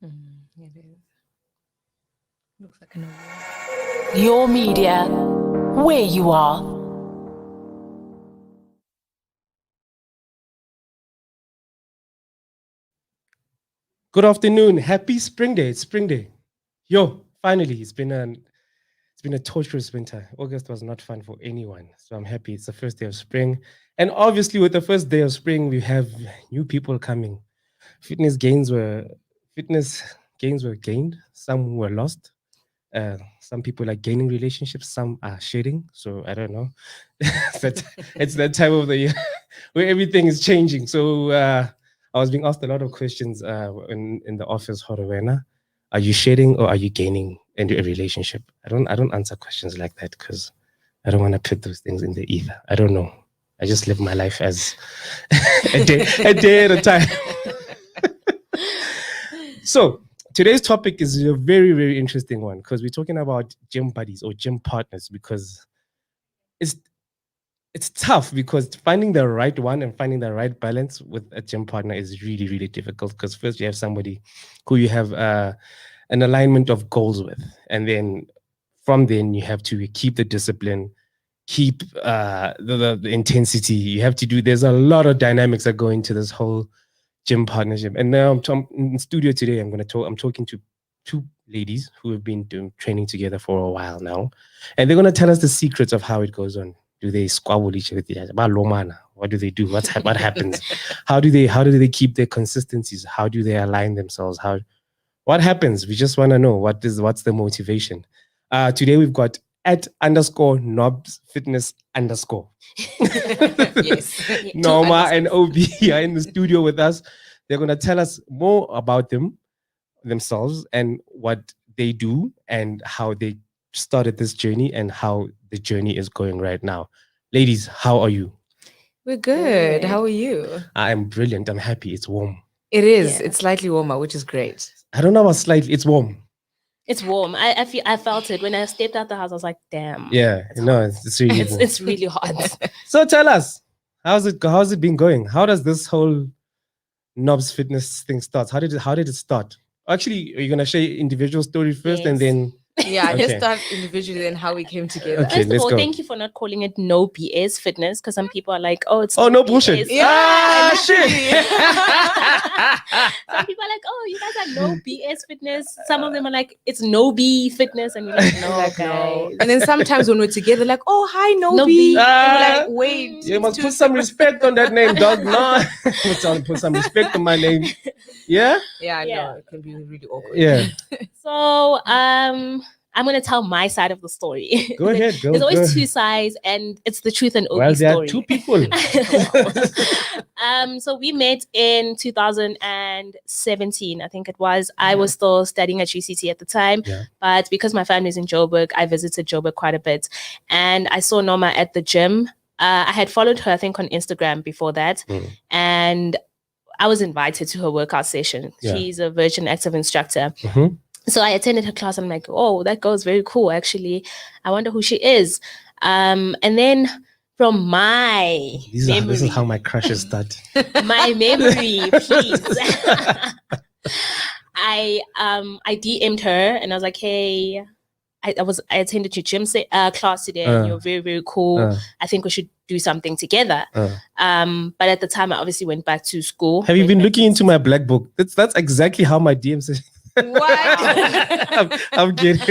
It is. Looks like an award. Your media, where you are. Good afternoon. Happy Spring Day. It's Spring Day. Yo, finally, it's been a torturous winter. August was not fun for anyone. So I'm happy it's the first day of spring. And obviously with the first day of spring, we have new people coming. Fitness gains were gained, some were lost. Some people are gaining relationships, some are shedding. So I don't know. It's that time of the year where everything is changing. So I was being asked a lot of questions in the office. Horowena, are you shedding or are you gaining into a relationship? I don't answer questions like that because I don't want to put those things in the ether. I don't know. I just live my life as a day at a time. So today's topic is a very, very interesting one because we're talking about gym buddies or gym partners because it's tough because finding the right one and finding the right balance with a gym partner is really, really difficult because first you have somebody who you have an alignment of goals with. And then from then you have to keep the discipline, keep the intensity. You have to there's a lot of dynamics that go into this whole gym partnership. And now I'm in studio today. I'm talking to two ladies who have been doing training together for a while now. And they're going to tell us the secrets of how it goes on. Do they squabble each other? What do they do? What happens? How do they keep their consistencies? How do they align themselves? What happens? We just want to know what's the motivation. Today we've got @_Nobs Fitness _ Yes. Norma and OB are in the studio with us. They're going to tell us more about themselves and what they do and how they started this journey and how the journey is going right now. Ladies, how are you? We're good. How are you? I am brilliant. I'm happy. It's warm. It is. Yeah. It's slightly warmer, which is great. I don't know about slightly. It's warm. It's warm. I felt it when I stepped out the house. I was like, "Damn." Yeah, it's really warm. It's really hot. So tell us, how's it been going? How does this whole Nobs Fitness thing start? How did it start? Actually, are you gonna share individual story first and then? Yeah, okay. Let's start individually and how we came together. Okay, First of all, thank you for not calling it No BS Fitness because some people are like, oh, it's no bullshit. Yeah, shit. Some people are like, oh, you guys are No BS Fitness. Some of them are like, it's No B Fitness, and you're like, no, like, guys. No. And then sometimes when we're together, like, oh, hi, No B. And we're like, wait, you must put some respect on that name, dog. No, put some respect on my name. Yeah. Yeah, no, it can be really awkward. Yeah. So, I'm going to tell my side of the story. Go ahead. There's always two sides, and it's the truth and OB there story. Are two people. So we met in 2017, I think it was. I was still studying at UCT at the time, but because my family's in Joburg, I visited Joburg quite a bit. And I saw Norma at the gym. I had followed her, I think, on Instagram before that. And I was invited to her workout session. Yeah. She's a Virgin Active instructor. Mm-hmm. So I attended her class. I'm like, oh, that girl's very cool, actually. I wonder who she is. And then from my memory... This is how my crushes start. My memory, please. I DM'd her and I was like, hey, I attended your gym class today and you're very, very cool. I think we should do something together. But at the time, I obviously went back to school. Have you been looking into my black book? That's exactly how my DM says. What? I'm kidding.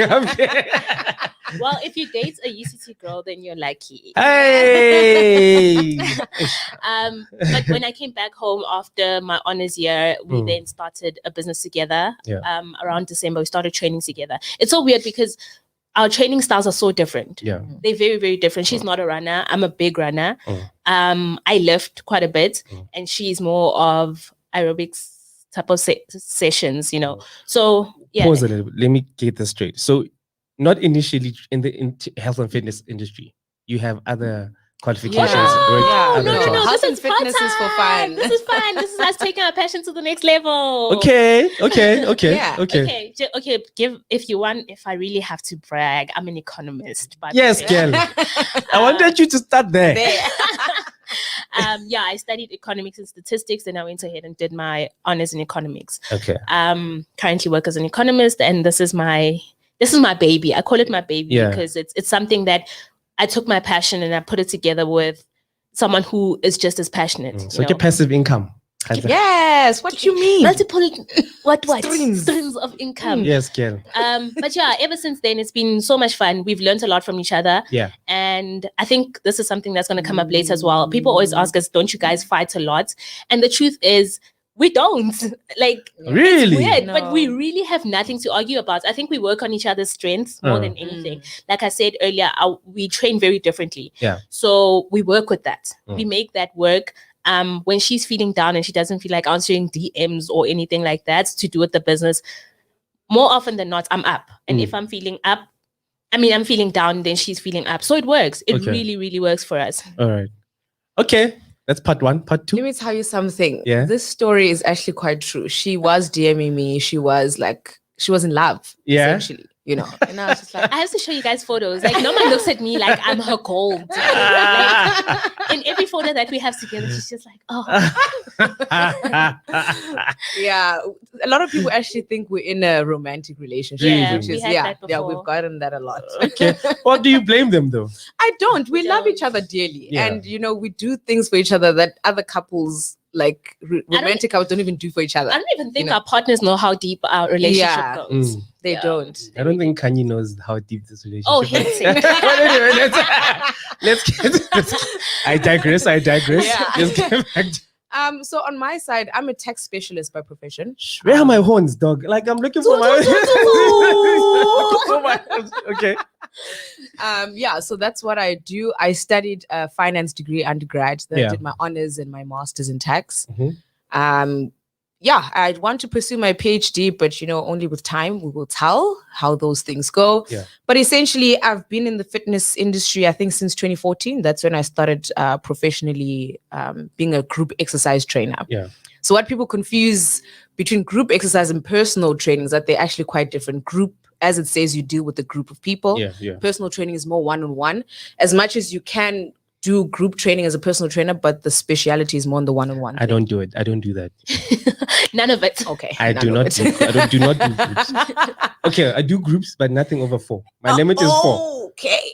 Well, if you date a UCT girl, then you're lucky. Hey. But when I came back home after my honors year, we then started a business together. Yeah. Around December, we started training together. It's so weird because our training styles are so different. Yeah. They're very, very different. She's not a runner. I'm a big runner. I lift quite a bit, and she's more of aerobics type of sessions, you know. So yeah. Pause a little bit. Let me get this straight. So not initially in the health and fitness industry, you have other qualifications. Yeah. Work, Yeah. other No, jobs. Health this and is fitness is for part-time. fun. This is fun. This is us taking our passion to the next level. Okay. Yeah. Okay. Okay. If I really have to brag, I'm an economist. By Yes, profession. girl. I wanted you to start there. I studied economics and statistics, and I went ahead and did my honors in economics. Okay. Currently work as an economist, and this is my baby. I call it my baby because it's something that I took my passion and I put it together with someone who is just as passionate. So your passive income. Yes. What do you mean? Multiple what Streams. streams of income. Yes, girl. But yeah, ever since then it's been so much fun. We've learned a lot from each other. Yeah. And I think this is something that's going to come up later as well. People always ask us, don't you guys fight a lot? And the truth is we don't. Like, Really? it's weird, No. but we really have nothing to argue about. I think we work on each other's strengths more than anything. Like I said earlier, we train very differently. Yeah. So we work with that. We make that work. When she's feeling down and she doesn't feel like answering DMs or anything like that to do with the business, more often than not, I'm up. And if I'm feeling up, I'm feeling down, then she's feeling up. So it works. It really, really works for us. All right. Okay. That's part 1. Part 2. Let me tell you something. Yeah. This story is actually quite true. She was DMing me. She was in love. Yeah. Essentially, and I was just like, I have to show you guys photos. Like, Norma looks at me like I'm her gold. Like, in every photo that we have together, she's just like, oh. yeah. A lot of people actually think we're in a romantic relationship, Yeah, which we is had that before. we've gotten that a lot. Okay. What do you blame them though? I don't. We love don't. each other dearly, Yeah. and we do things for each other that other couples, like romantic couples, don't even do for each other. I don't even think our partners know how deep our relationship Yeah. goes. They Yeah. don't. I don't think Kanye knows how deep this relationship Oh, is. hates it. Well, anyway, I digress. Yeah. Let's get back to So on my side, I'm a tax specialist by profession. where are my horns, dog? Like I'm looking for my. Okay. So that's what I do. I studied a finance degree undergrad. Then I did my honors and my masters in tax. I want to pursue my PhD, but only with time we will tell how those things go. Yeah. But essentially, I've been in the fitness industry, I think, since 2014. That's when I started professionally being a group exercise trainer. Yeah. So what people confuse between group exercise and personal training is that they're actually quite different. Group, as it says, you deal with a group of people. Yeah. Personal training is more one-on-one. As much as you can do group training as a personal trainer, but the speciality is more on the one-on-one. I don't do it. I don't do that. None of it. Okay. I do not do groups. Okay, I do groups, but nothing over 4. My limit is 4. Okay.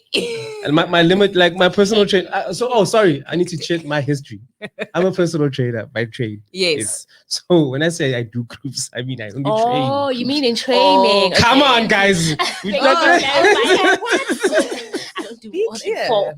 And my limit, like my personal trainer. Sorry, I need to check my history. I'm a personal trainer by trade. Yes. So when I say I do groups, I mean I only train. Oh, you mean in training? Come on, guys. We Thank not- you, everybody. I don't do more than 4.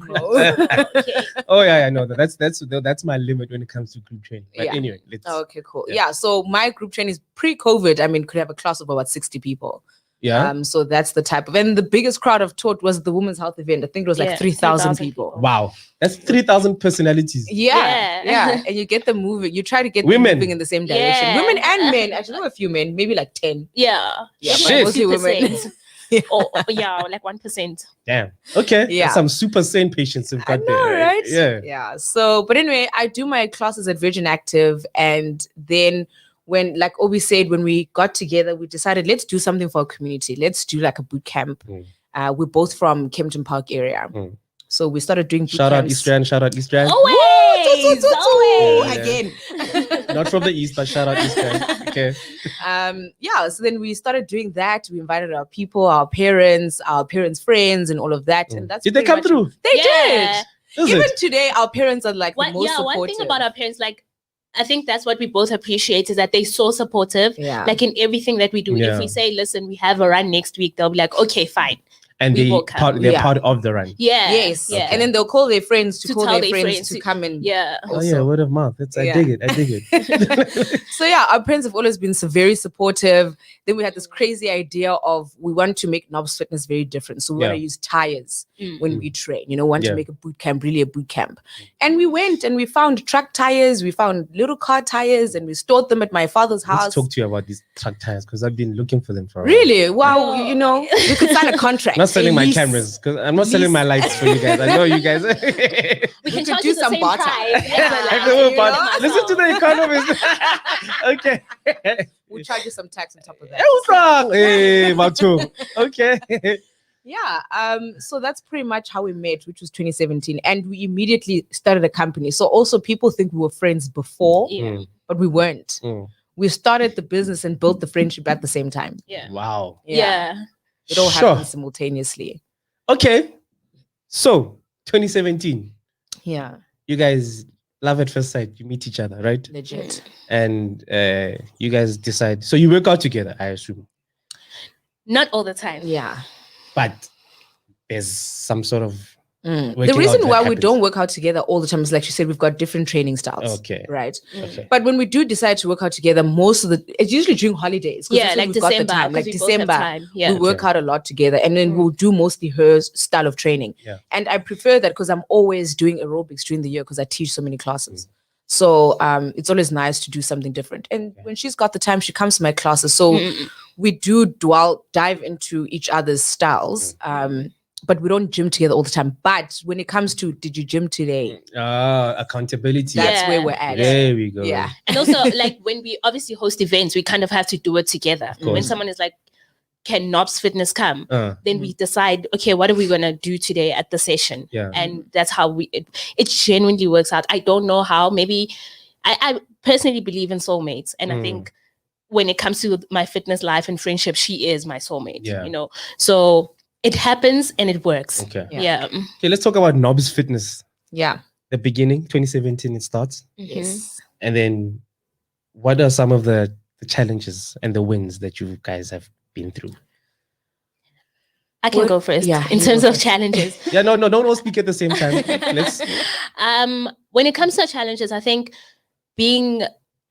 Okay. Oh yeah, I know that. That's my limit when it comes to group training. But Yeah. anyway, let's. Okay, cool. Yeah. Yeah. So my group training is pre-COVID. Could have a class of about 60 people. Yeah. So that's the type of, and the biggest crowd I've taught was the women's health event. I think it was like Yeah, 3,000 3,000 people. Wow, that's 3,000 personalities. Yeah. Yeah. And you get them moving. You try to get Women. them moving in the same direction. Yeah. Women and men. Actually, there were a few men, maybe like 10. Yeah. Yeah, Maybe but like mostly women. 2%. Yeah, like 1%. Damn. Okay. Yeah. That's some super sane patients have I got know, there. right? Yeah. So, but anyway, I do my classes at Virgin Active, and then when, like Obi said, when we got together, we decided let's do something for our community. Let's do like a boot camp. We're both from Kempton Park area, so we started doing boot Shout out camps. East Rand. Shout out East Rand. Always. Yeah. Again. Not from the East, but shout out East Rand. Okay. So then we started doing that. We invited our people, our parents' friends, and all of that. And that's Did they pretty come much- through? They Yeah. did. Is Even it? today, our parents are like the most supportive. One thing about our parents, like, I think that's what we both appreciate is that they're so supportive. Yeah. Like in everything that we do. Yeah. If we say, listen, we have a run next week, they'll be like, okay, fine. And We they're will come. part of the run. Yeah. Yes. Yeah. And then they'll call their friends to call tell their friends to to- come and Yeah. Oh yeah, also. word of mouth. I Yeah. dig it. So yeah, our parents have always been so very supportive. Then we had this crazy idea of we want to make Knobs Fitness very different. So we want Yeah. to use tires Mm. when we train, want Yeah. to make a boot camp, really a boot camp. And we went and we found truck tires, we found little car tires, and we stored them at my father's house. Let's talk to you about these truck tires because I've been looking for them for a while. Really? Wow, we could sign a contract. Not selling my least- cameras because I'm not selling my lights for you guys. I know you guys. We can could charge do you the some same barter. price. Yeah, I know you about know? it. Listen to the economist. Okay. We'll charge you some tax on top of that. What's wrong? Hey, Matu. Okay. Yeah. So that's pretty much how we met, which was 2017, and we immediately started a company. So also people think we were friends before, Yeah. but we weren't. Mm. We started the business and built the friendship at the same time. Yeah. Wow. Yeah. It all Sure. happened simultaneously. Okay. So 2017, Yeah. you guys love at first sight. You meet each other, right? Legit. And you guys decide. So you work out together, I assume. Not all the time. Yeah. But there's some sort of The working reason out that why we happens. don't work out together all the time is, like you said, we've got different training styles. Okay. Right. Okay. But when we do decide to work out together, it's usually during holidays. 'cause Yeah, that's when like we've got the December. time. Like 'cause we both have December, time. Yeah. we work Okay. out a lot together, and then we'll do mostly her style of training. Yeah. And I prefer that because I'm always doing aerobics during the year because I teach so many classes. So it's always nice to do something different. And when she's got the time, she comes to my classes. So we do dive into each other's styles. But we don't gym together all the time. But when it comes to did you gym today, Accountability. that's Yeah. where we're at. There we go. Yeah. And also, like when we obviously host events, we kind of have to do it together. When course. someone is like, "Can Knobs Fitness come?" Uh, Then we decide, okay, what are we gonna do today at the session? Yeah. And that's how it genuinely works out. I don't know how. Maybe I personally believe in soulmates, and I think when it comes to my fitness life and friendship, she is my soulmate. Yeah. You know, so it happens and it works. Okay. Yeah. Okay, let's talk about Knobs Fitness. Yeah. The beginning, 2017, it starts. Yes. And then what are some of the challenges and the wins that you guys have been through? I can go first. Yeah, In you terms go of first. challenges. Yeah, no, don't all speak at the same time. Let's When it comes to challenges, I think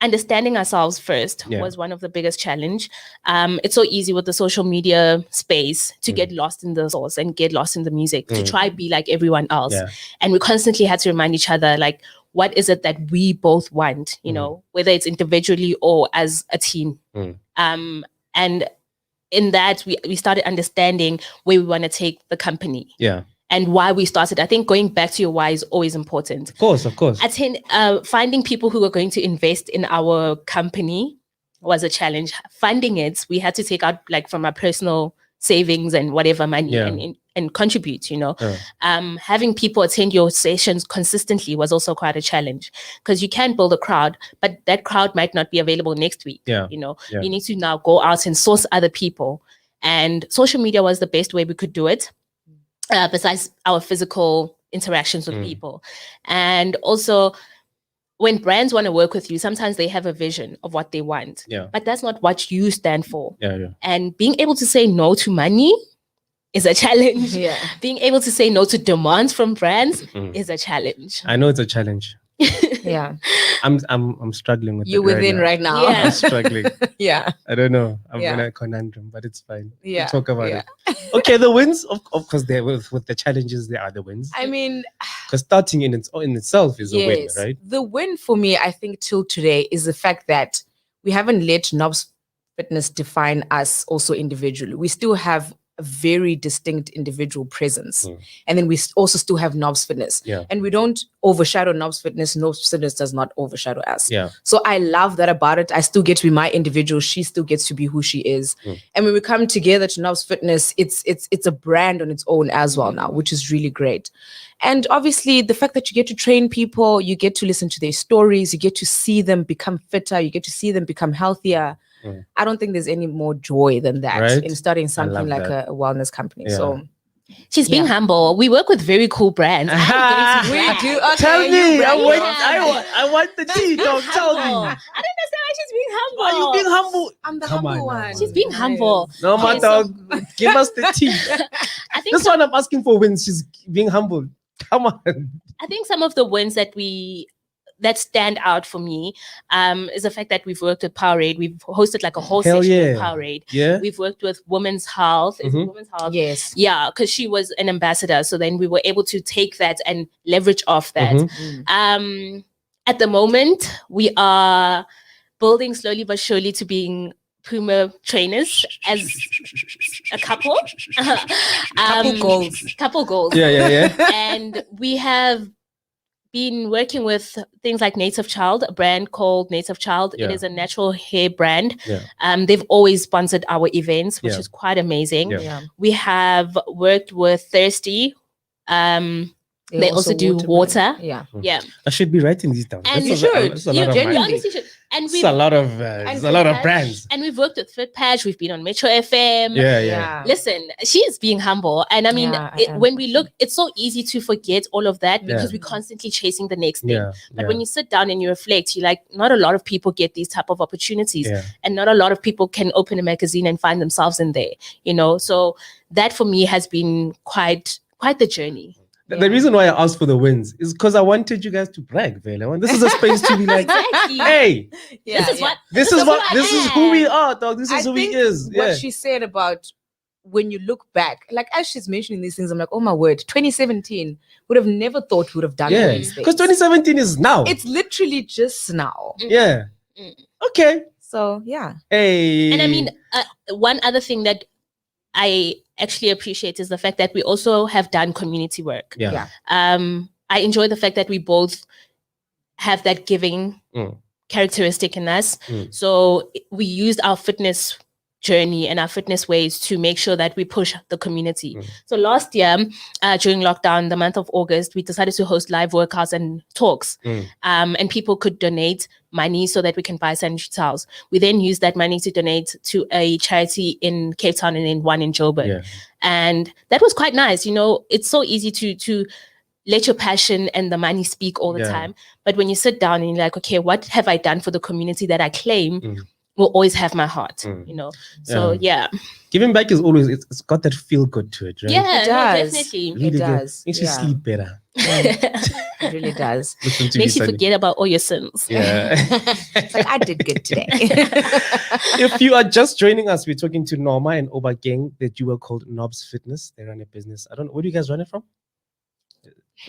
understanding ourselves first Yeah. was one of the biggest challenge. It's so easy with the social media space to get lost in the source and get lost in the music, to try be like everyone else. Yeah. And we constantly had to remind each other, like, what is it that we both want, you know, whether it's individually or as a team. And in that, we started understanding where we want to take the company Yeah. and why we started. I think going back to your why is always important. Of course. Finding people who are going to invest in our company was a challenge. Funding it, we had to take out like from our personal savings and whatever money Yeah. and contribute, you know. Yeah. Having people attend your sessions consistently was also quite a challenge because you can build a crowd, but that crowd might not be available next week. Yeah. You know, Yeah. you need to now go out and source other people. And social media was the best way we could do it. Besides our physical interactions with people. And also when brands want to work with you, sometimes they have a vision of what they want, Yeah. but that's not what you stand for. Yeah. And being able to say no to money is a challenge. Yeah. Being able to say no to demands from brands is a challenge. I know it's a challenge. Yeah. I'm struggling with You're it within now. right now. Yeah. I'm struggling. Yeah. I don't know. I'm Yeah. in a conundrum, but it's fine. Yeah. We'll talk about Yeah. it. Okay, the wins, of course, there with the challenges, there are the wins. I mean, Because starting in itself is a win, right? The win for me, I think, till today is the fact that we haven't let Knobs Fitness define us also individually. We still have a very distinct individual presence. And then we also still have Knobs Fitness. Yeah. And we don't overshadow Knobs Fitness. Knobs Fitness does not overshadow us. Yeah. So I love that about it. I still get to be my individual. She still gets to be who she is. And when we come together to Knobs Fitness, it's a brand on its own as well now, which is really great. And obviously the fact that you get to train people, you get to listen to their stories, you get to see them become fitter, you get to see them become healthier. I don't think there's any more joy than that Right? in starting something like that. a wellness company. Yeah. So She's being humble. We work with very cool brands. I'm getting to we brag. do. Okay, Tell you me, brag. I want the tea, dog. Tell Humble. me. I don't understand why she's being humble. Are you being humble? I'm the Come humble on now. one. She's being humble. No, Okay, my dog. Give us the tea. I think This one I'm asking for wins. She's being humble. Come on. I think some of the wins that stand out for me is the fact that we've worked with Powerade. We've hosted like a whole Hell session with yeah. Powerade. Yeah. We've worked with Women's Health. Is it Women's Health? Yes. Yeah, because she was an ambassador. So then we were able to take that and leverage off that. At the moment, we are building slowly but surely to being Puma trainers as a couple. Couple goals. Yeah. And we have been working with things like Native Child, a brand called Native Child. Yeah. It is a natural hair brand. Yeah. They've always sponsored our events, which Yeah. is quite amazing. Yeah. We have worked with Thirsty. They also do water. Yeah. I should be writing these down. And you should. That's a lot of genuinely. money. Honestly should. And It's a lot of brands. And we've worked with Fit Patch. We've been on Metro FM. Yeah. Listen, she is being humble. And I mean, when we look, it's so easy to forget all of that because we're constantly chasing the next thing. But when you sit down and you reflect, you're like, not a lot of people get these type of opportunities. And not a lot of people can open a magazine and find themselves in there, you know? So that for me has been quite the journey. The reason why I asked for the wins is because I wanted you guys to brag, Vela. This is a space to be like, hey, this is who we are, dog. This is who he is. What she said about when you look back, like as she's mentioning these things, I'm like, oh my word, 2017 would have never thought we would have done all these things. Because 2017 is now. It's literally just now. Yeah. Okay. So yeah. Hey. And I mean, one other thing that I actually appreciate is the fact that we also have done community work. Yeah. I enjoy the fact that we both have that giving characteristic in us. So we used our fitness journey and our fitness ways to make sure that we push the community. So last year, during lockdown, the month of August, we decided to host live workouts and talks. And people could donate money so that we can buy sanitary towels. We then used that money to donate to a charity in Cape Town and then one in Joburg. And that was quite nice. You know, it's so easy to let your passion and the money speak all the time. But when you sit down and you're like, okay, what have I done for the community that I claim will always have my heart, you know? So, Giving back is always, it's got that feel good to it, right? Yeah, It does. definitely. Really It good. does. Makes you sleep better. It really does. Listen to Makes me, you Sunny. forget about all your sins. Yeah. It's like I did good today. If you are just joining us, we're talking to Norma and OB gang, the duo called Knobs Fitness. They run a business. I don't know. Where do you guys run it from?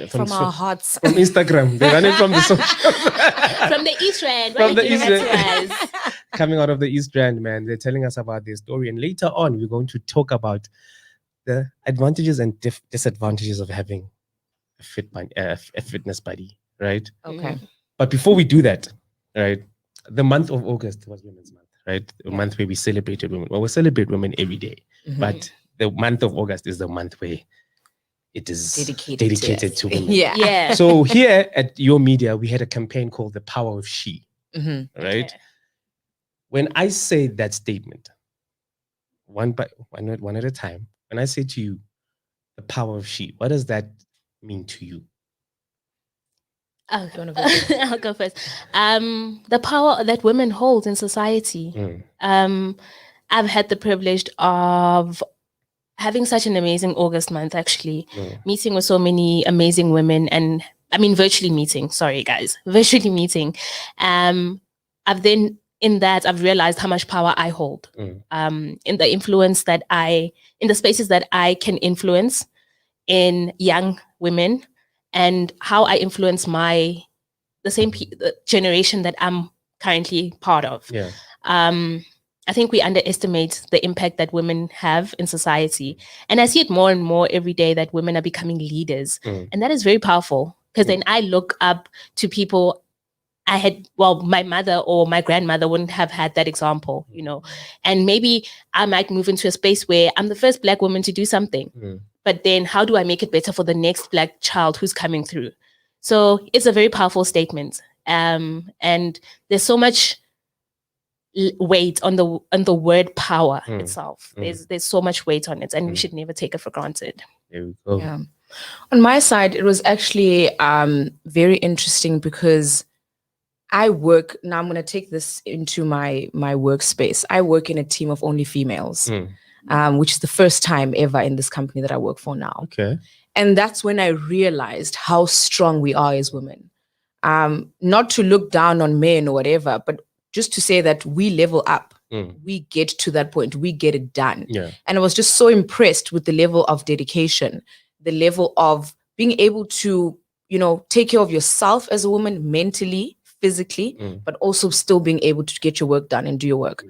From our hearts. From Instagram. They run it from the social. From the East Rand. From What the did you East have Rand. to us? Coming out of the East Rand, man. They're telling us about their story. And later on, we're going to talk about the advantages and disadvantages of having a fitness buddy, right? Okay. But before we do that, right, the month of August was Women's Month, right? The month where we celebrated women. Well, we celebrate women every day, but the month of August is the month where it is dedicated to women. Yeah. So here at Your Media, we had a campaign called The Power of She, right? Okay. When I say that statement, one at a time, when I say to you, the power of she, what does that mean to you? I'll go first. The power that women hold in society. I've had the privilege of having such an amazing August month, actually, meeting with so many amazing women, and I mean, virtually meeting. Sorry, guys, virtually meeting. I've realized how much power I hold in the influence that in the spaces that I can influence in young women, and how I influence the same generation that I'm currently part of. I think we underestimate the impact that women have in society. And I see it more and more every day that women are becoming leaders. And that is very powerful, because then I look up to people my mother or my grandmother wouldn't have had that example, you know. And maybe I might move into a space where I'm the first Black woman to do something. But then how do I make it better for the next Black child who's coming through? So it's a very powerful statement. And there's so much weight on the word power itself. There's so much weight on it, and we should never take it for granted. There we go. Yeah. On my side, it was actually very interesting because I work, now I'm going to take this into my workspace. I work in a team of only females, which is the first time ever in this company that I work for now. Okay. And that's when I realized how strong we are as women. Not to look down on men or whatever, but just to say that we level up. We get to that point. We get it done. Yeah. And I was just so impressed with the level of dedication, the level of being able to, you know, take care of yourself as a woman mentally, physically, but also still being able to get your work done and do your work.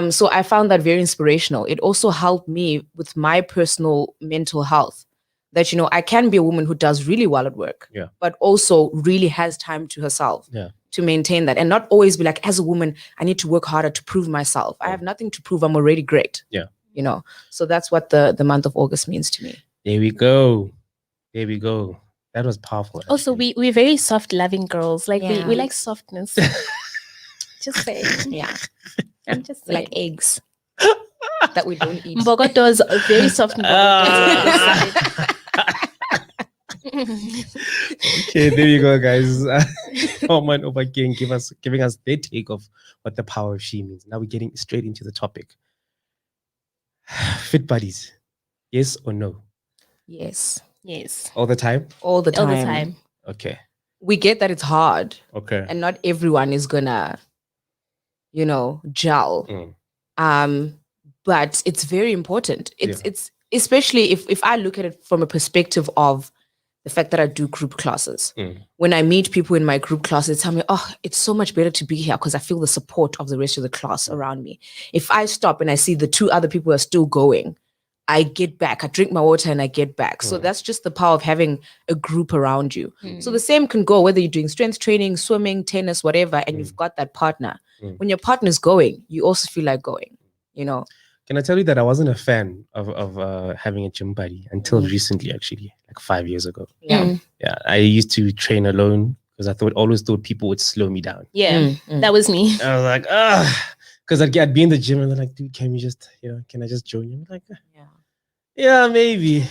So I found that very inspirational. It also helped me with my personal mental health. That, you know, I can be a woman who does really well at work, but also really has time to herself to maintain that, and not always be like, as a woman, I need to work harder to prove myself. I have nothing to prove. I'm already great. Yeah. You know, so that's what the month of August means to me. There we go. That was powerful. Also, we're very soft loving girls. Like Yeah. we like softness. Just saying. Yeah. I'm just Like saying. eggs that we don't eat. Mbogoto's very soft. Okay, there you go, guys. Norma and OB again giving us their take of what the power of she means. Now we're getting straight into the topic. Fit buddies, yes or no? Yes. Yes. All the time? All the time. All the time. Okay. We get that it's hard. Okay. And not everyone is gonna, you know, gel. But it's very important. It's especially if I look at it from a perspective of the fact that I do group classes. When I meet people in my group classes, they tell me, oh, it's so much better to be here because I feel the support of the rest of the class around me. If I stop and I see the two other people are still going, I get back. I drink my water and I get back. So that's just the power of having a group around you. So the same can go whether you're doing strength training, swimming, tennis, whatever, and you've got that partner. When your partner's going, you also feel like going, you know. Can I tell you that I wasn't a fan of having a gym buddy until recently, actually, like 5 years ago. Yeah. Yeah. I used to train alone because I always thought people would slow me down. Yeah. That was me. I was like, because I'd be in the gym and they're like, dude, can I just join you? I'm like, yeah, maybe.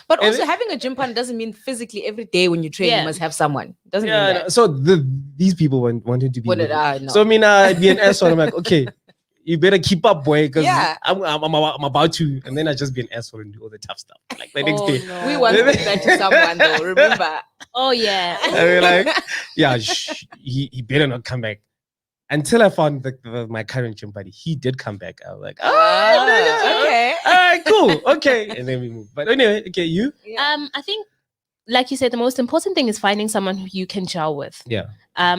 But also having a gym partner doesn't mean physically every day when you train you must have someone. Doesn't mean that. No. So these people wanted to be. No. So I mean, I'd be an asshole. I'm like, okay, you better keep up, boy, because I'm about to, and then I just be an asshole and do all the tough stuff. Like the next day, no. we once did that to someone though. Remember? Oh yeah. I mean, like, yeah, he better not come back. Until I found my current gym buddy, he did come back. I was like, okay, all right, cool, okay, and then we moved. But anyway, okay, you? I think, like you said, the most important thing is finding someone who you can gel with. Yeah.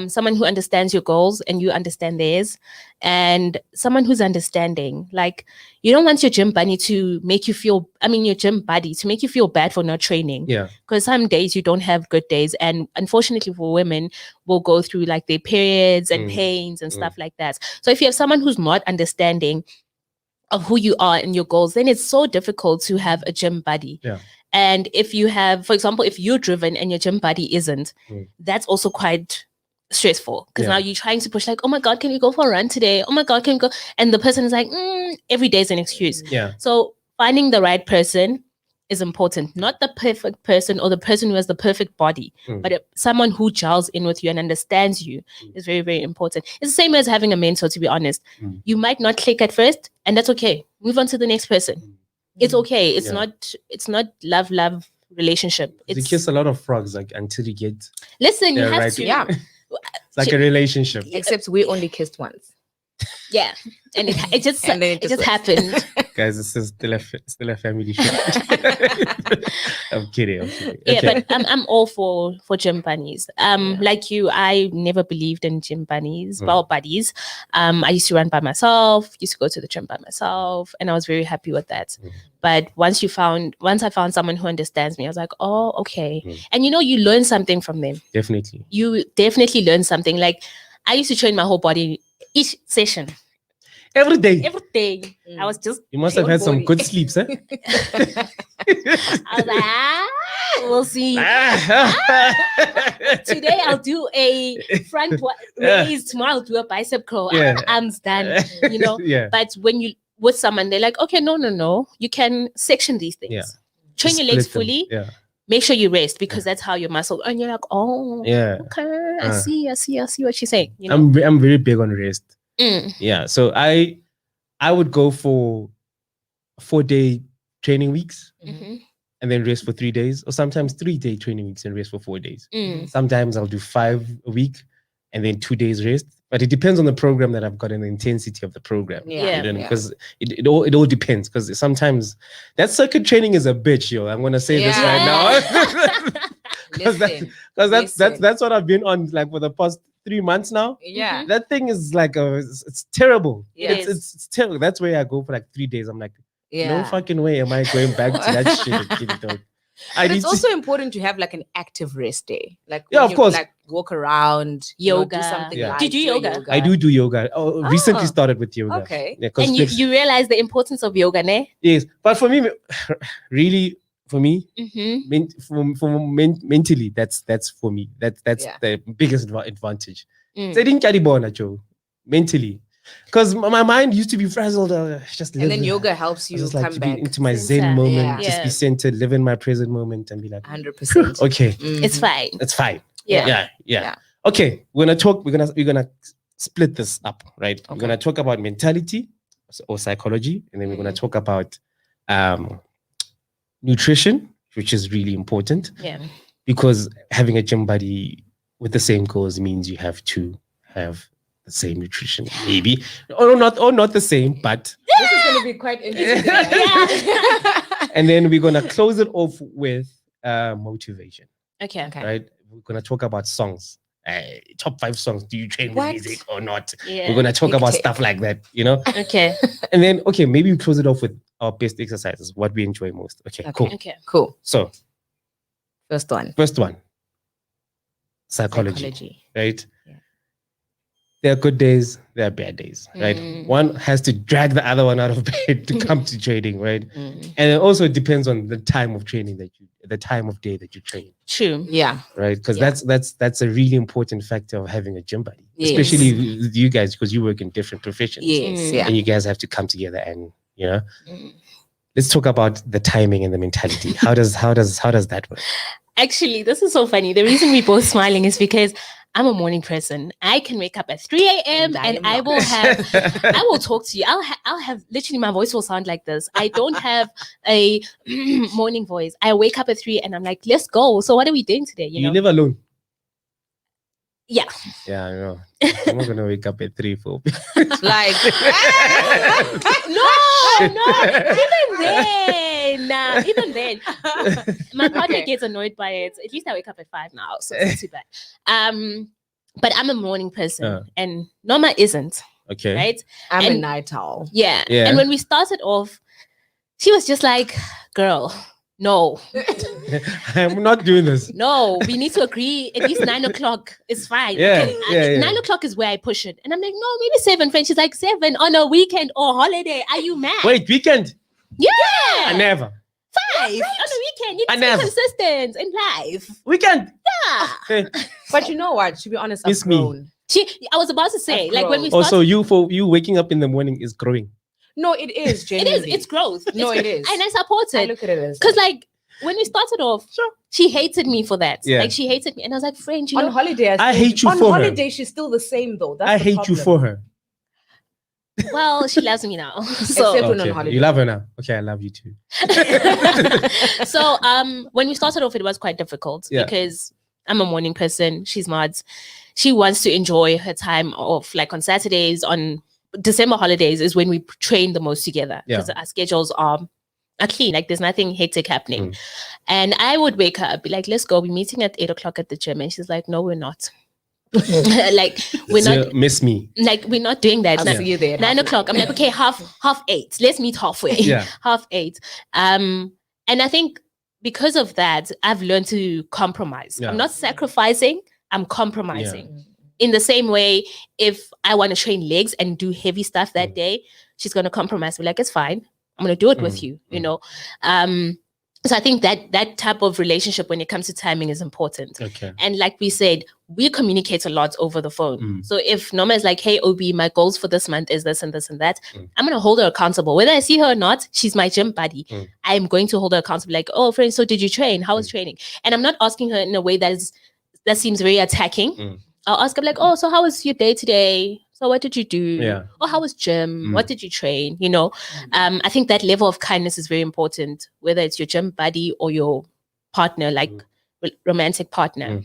Someone who understands your goals and you understand theirs, and someone who's understanding. Like, you don't want your gym buddy to make you feel, to make you feel bad for not training. Yeah. Because some days you don't have good days. And unfortunately for women, will go through like their periods and pains and stuff like that. So if you have someone who's not understanding of who you are and your goals, then it's so difficult to have a gym buddy. Yeah. And if you have, for example, if you're driven and your gym buddy isn't, that's also quite stressful because now you're trying to push like, oh my God, can we go for a run today? Oh my God, can we go? And the person is like, every day is an excuse. Yeah. So finding the right person is important. Not the perfect person or the person who has the perfect body, but someone who gels in with you and understands you is very, very important. It's the same as having a mentor, to be honest. You might not click at first, and that's okay. Move on to the next person. It's okay. It's not love relationship. You kiss a lot of frogs like until you get. Listen, you have right. to. Yeah. It's like a relationship. Except we only kissed once. Yeah, and it just And then it just happened. Guys, this is still a family show. I'm kidding. Yeah, Okay. but I'm all for gym bunnies. Like you, I never believed in gym bunnies, buddies. I used to run by myself, used to go to the gym by myself, and I was very happy with that. But once I found someone who understands me, I was like, oh, okay. And you learn something from them. Definitely. You definitely learn something. Like, I used to train my whole body each session. Every day. Every day. I was just. You must have had some good sleeps, eh? I was like, we'll see. Today I'll do a front raise. Tomorrow I'll do a bicep curl. Arms done. Yeah. But when you with someone, they're like, okay, no. You can section these things. Yeah. Train your legs Split them. fully. Yeah. Make sure you rest because that's how your muscle. And you're like, oh, Yeah. okay. I see what she's saying. I'm very big on rest. Mm. Yeah. So I would go for 4-day training weeks Mhm. and then rest for 3 days, or sometimes 3-day training weeks and rest for 4 days. Mm. Sometimes I'll do 5 a week and then 2 days rest. But it depends on the program that I've got and the intensity of the program. Yeah. Because it all depends. Because sometimes that circuit training is a bitch, yo. I'm gonna say this right now. Because that's what I've been on like for the past 3 months now. Yeah. That thing is like it's terrible. Yeah. It's terrible. That's where I go for like 3 days. I'm like, Yeah. no fucking way am I going back to that shit again, dog. But it's also important to have like an active rest day. Like Yeah, when of you, course. like walk around, you know, do Yoga. something Yeah. light, Did you do a yoga? I do yoga. Recently Oh. started with yoga. Okay. Yeah, 'cause And flex- you realize the importance of yoga, ne? yes, but for me, really, for me, Mm-hmm. mentally, that's for me. That's Yeah. the biggest advantage. Mm. So I didn't carry bona, Joe, mentally, because my mind used to be frazzled. Just And then live- yoga helps I you just like come to back be into my Center, zen moment, yeah. just be Yeah. centered, live in my present moment, and be like, 100%. okay, It's fine. it's fine. Yeah. Yeah. Yeah. Okay, we're gonna split this up, right? We're Okay. gonna talk about mentality or psychology, and then we're gonna talk about nutrition, which is really important Yeah. because having a gym buddy with the same goals means you have to have the same nutrition, maybe, or not the same, but. This is going to be quite interesting. And then we're gonna close it off with motivation, Okay. Okay. right? We're gonna talk about songs. Top 5 songs. Do you train with What? music or not? Yeah. We're gonna talk Big about tip. stuff like that, you know. Okay. And then maybe we close it off with our best exercises, what we enjoy most. Okay. Cool. Okay. Cool. So First one. first one, psychology. Right? Yeah. There are good days, there are bad days, right? Mm. One has to drag the other one out of bed to come to training, right? Mm. And it also depends on the time of training the time of day that you train, True. Yeah. right? Because Yeah. that's a really important factor of having a gym buddy, Yes. especially with you guys because you work in different professions, Yes. Mm. Yeah. and you guys have to come together and Mm. let's talk about the timing and the mentality. How does that work? Actually, this is so funny. The reason we're both smiling is because I'm a morning person. I can wake up at 3 a.m. and I will talk to you. I'll have literally my voice will sound like this. I don't have a morning voice. I wake up at 3 and I'm like, let's go. So what are we doing today? You You know? live alone. Yeah. Yeah, I know. I'm not gonna wake up at 3, 4. Like, No, even then. My partner Okay. gets annoyed by it. At least I wake up at 5 now, so it's not too bad. But I'm a morning person, and Norma isn't. Okay. Right? I'm a And- night owl. Yeah. Yeah. And when we started off, she was just like, "Girl, no, I'm not doing this. no, we need to agree. At least 9 o'clock is fine. Yeah, yeah. 9 o'clock is where I push it, and I'm like, no, maybe 7. Friend, she's like 7 on a weekend or holiday. Are you mad? Wait, weekend? Yeah. I never. 5 on a weekend. You I need to be never. consistent in life. Weekend. Yeah. Hey. But you know what? To be honest, I've Miss me. grown. I was about to say, like when we grown. started, Also, for you waking up in the morning is growing. No, it is. it is. Genuinely. It's growth. No, It's- it is. and I support I it look at it as because, like, when we started off, she hated me for that. Yeah. Like, she hated me, and I was like, friend, you on know, holiday. I hate you on for her. holiday. She's still the same though. That's I the hate you problem. for her. well, she loves me now. So, Except when on Okay. holiday. You love her now. Okay, I love you too. so when we started off, it was quite difficult Yeah. because I'm a morning person. She's not. She wants to enjoy her time off. Like on Saturdays, on December holidays is when we train the most together Yeah. because our schedules are clean. Like there's nothing hectic happening. Mm. And I would wake her up, be like, let's go. We're meeting at 8 o'clock at the gym. And she's like, no, we're not. like we're So, not miss me. like we're not doing that. I'll Like, see you there. at 9 half o'clock. I'm like, okay, half 8. Let's meet halfway. Yeah. 8:30. And I think because of that, I've learned to compromise. Yeah. I'm not sacrificing, I'm compromising. In the same way, if I want to train legs and do heavy stuff that day, she's gonna compromise. Be like, it's fine. I'm gonna do it with you, you know. So I think that type of relationship when it comes to timing is important. Okay. And like we said, we communicate a lot over the phone. So if Norma is like, hey, OB, my goals for this month is this and this and that, I'm going to hold her accountable. Whether I see her or not, she's my gym buddy. I'm going to hold her accountable. Like, oh, friend, so did you train? How was training? And I'm not asking her in a way that seems very attacking. I'll ask her like, oh, so how was your day today? So what did you do? Yeah. Or how was gym? What did you train? You know, I think that level of kindness is very important, whether it's your gym buddy or your partner, like romantic partner.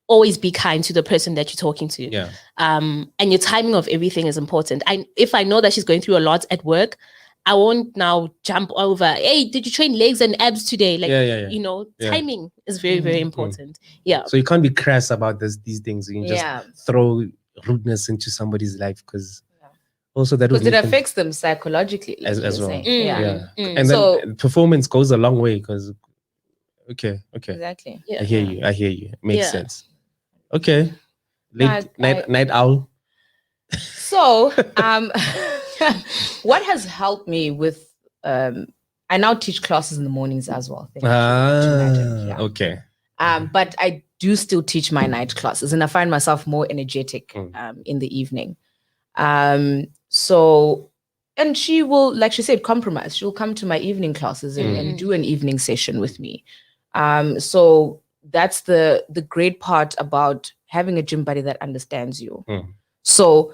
Always be kind to the person that you're talking to. Yeah. And your timing of everything is important. If I know that she's going through a lot at work, I won't now jump over. Hey, did you train legs and abs today? Like, you know, timing is very, very important. Yeah. So you can't be crass about these things. You can just throw rudeness into somebody's life because also that because it affects them psychologically as well. And so then performance goes a long way because exactly. I hear you. It makes sense. Okay. Night owl. So what has helped me with I now teach classes in the mornings as well. Okay. But I do still teach my night classes and I find myself more energetic in the evening. So, and she will, like she said, compromise. She'll come to my evening classes and do an evening session with me. So that's the great part about having a gym buddy that understands you. So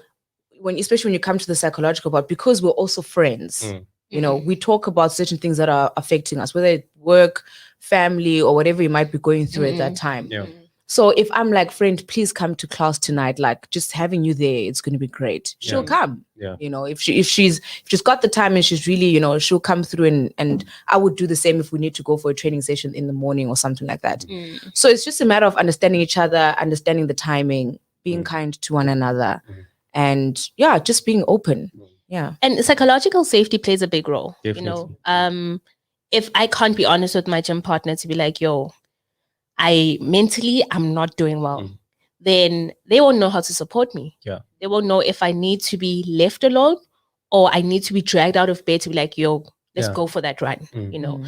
especially when you come to the psychological part, because we're also friends, you know, we talk about certain things that are affecting us, whether it's work, family, or whatever you might be going through at that time. So if I'm like, friend, please come to class tonight, like just having you there, it's going to be great. She'll come. You know, if she's got the time and she's really, you know, she'll come through and I would do the same if we need to go for a training session in the morning or something like that. So it's just a matter of understanding each other, understanding the timing, being kind to one another, and just being open. And psychological safety plays a big role. Definitely. You know, if I can't be honest with my gym partner to be like, yo, I'm not doing well, then they won't know how to support me. They won't know if I need to be left alone or I need to be dragged out of bed to be like, yo, let's go for that run. You know,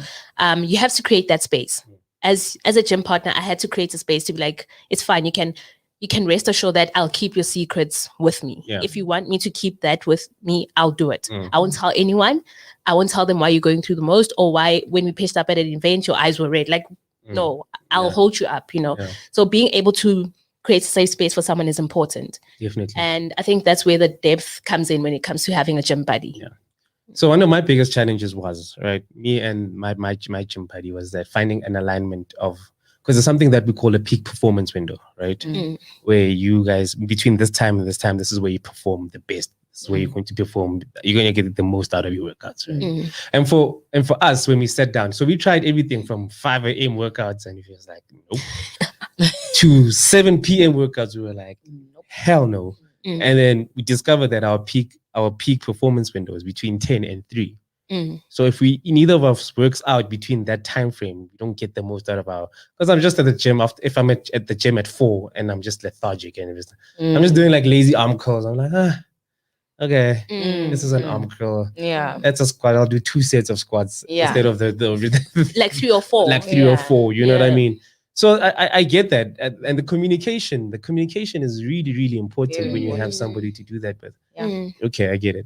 you have to create that space. As a gym partner, I had to create a space to be like, it's fine. You can rest assured that I'll keep your secrets with me. If you want me to keep that with me, I'll do it. I won't tell anyone. I won't tell them why you're going through the most or why when we pitched up at an event, your eyes were red. Like, no, I'll hold you up, you know. So being able to create a safe space for someone is important. Definitely. And I think that's where the depth comes in when it comes to having a gym buddy. So one of my biggest challenges was, me and my gym buddy was that finding an alignment of, because it's something that we call a peak performance window, right? Where you guys, between this time and this time, this is where you perform the best. This is where you're going to perform, you're going to get the most out of your workouts, right? And for us, when we sat down, so we tried everything from 5 a.m. workouts, and it was like, nope, to 7 p.m. workouts. We were like, hell no. And then we discovered that our peak performance window is between 10 and 3. So if neither of us works out between that time frame, we don't get the most out of because I'm just at the gym if I'm at the gym at 4 and I'm just lethargic and I'm just doing like lazy arm curls. I'm like, okay, this is an arm curl. That's a squat. I'll do 2 sets of squats instead of the like 3 or 4. Like 3 or 4, you know what I mean? So I get that. And the communication is really, really important when you have somebody to do that with. Okay, I get it.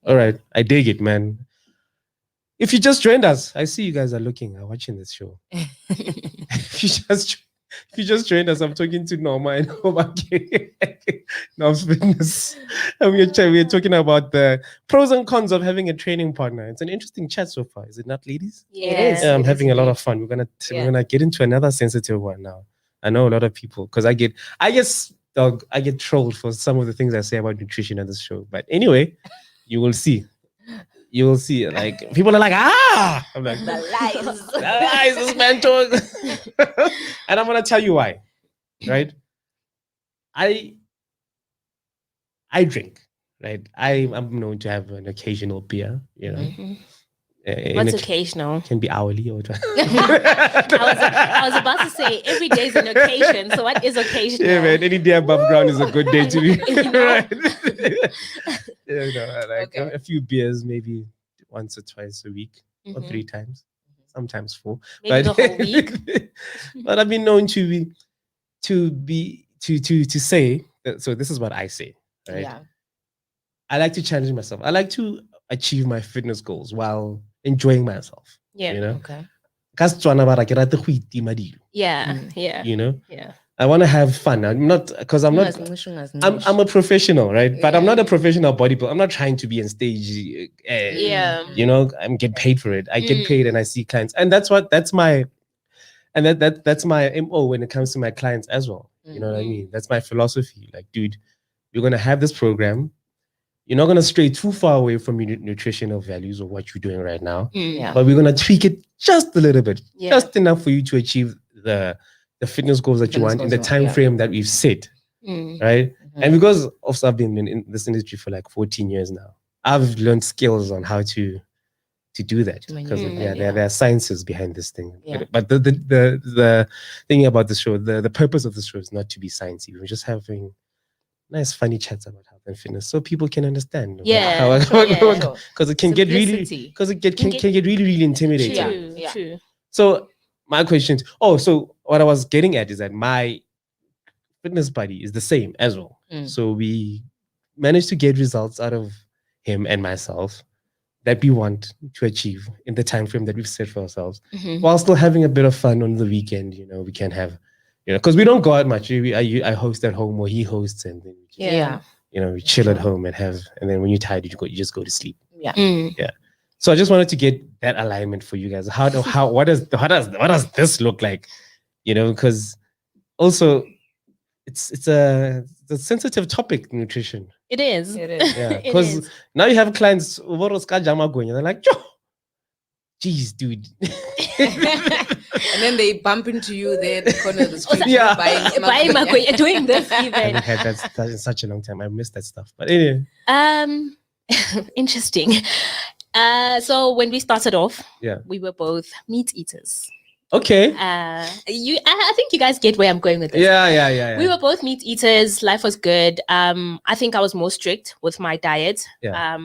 All right, I dig it, man. If you just joined us, I see you guys are watching this show. If you just joined us, I'm talking to Norma and OB. Norm's Fitness. And we're talking about the pros and cons of having a training partner. It's an interesting chat so far, is it not, ladies? It is. I'm having a lot of fun. We're gonna get into another sensitive one now. I know a lot of people because I get trolled for some of the things I say about nutrition on this show. But anyway, you will see. Like people are like, I'm like, the lies, this man talk. And I'm gonna tell you why, right? I drink, right? I'm known to have an occasional beer, you know. What's occasional? Can be hourly or I was about to say every day is an occasion. So what is occasional? Yeah, man. Any day above ground is a good day to be. Right? A few beers, maybe once or twice a week, or 3 times, sometimes 4. Maybe the whole week. But I've been known to say that, so this is what I say, right? Yeah. I like to challenge myself. I like to achieve my fitness goals while enjoying myself. Yeah. You know? Okay. Yeah. You know? Yeah. I want to have fun. I'm not I'm a professional, right? But I'm not a professional bodybuilder. I'm not trying to be on stage. You know, I'm get paid for it. I get paid and I see clients. And that's my MO when it comes to my clients as well. You know what I mean? That's my philosophy. Like, dude, you're going to have this program. you're not going to stray too far away from your nutritional values or what you're doing right now. Yeah. But we're going to tweak it just a little bit, Yeah. just enough for you to achieve the fitness goals that you want in the time frame that we've set. Right? And because also I've been in this industry for like 14 years now, I've learned skills on how to do that, because there are sciences behind this thing. Yeah. But the thing about the show, the purpose of the show is not to be sciencey. We're just having nice funny chats about health and fitness so people can understand. Because it can get really really intimidating. True. So my question, so what I was getting at is that my fitness buddy is the same as well. So we managed to get results out of him and myself that we want to achieve in the time frame that we've set for ourselves, while still having a bit of fun on the weekend. We can have, because we don't go out much. I host at home, or he hosts, and then we chill at home and then when you're tired, you just go to sleep. Yeah. So I just wanted to get that alignment for you guys. What does this look like? Because also it's a sensitive topic, nutrition. It is. Yeah, because now you have clients and they're like, yo, geez, dude. And then they bump into you there at the corner of the street. Buying makwenya, doing this even. I haven't had that in such a long time. I missed that stuff. But anyway. Interesting. So when we started off, yeah, we were both meat eaters. Okay. I think you guys get where I'm going with this. Yeah. We were both meat eaters. Life was good. I think I was more strict with my diet. Yeah.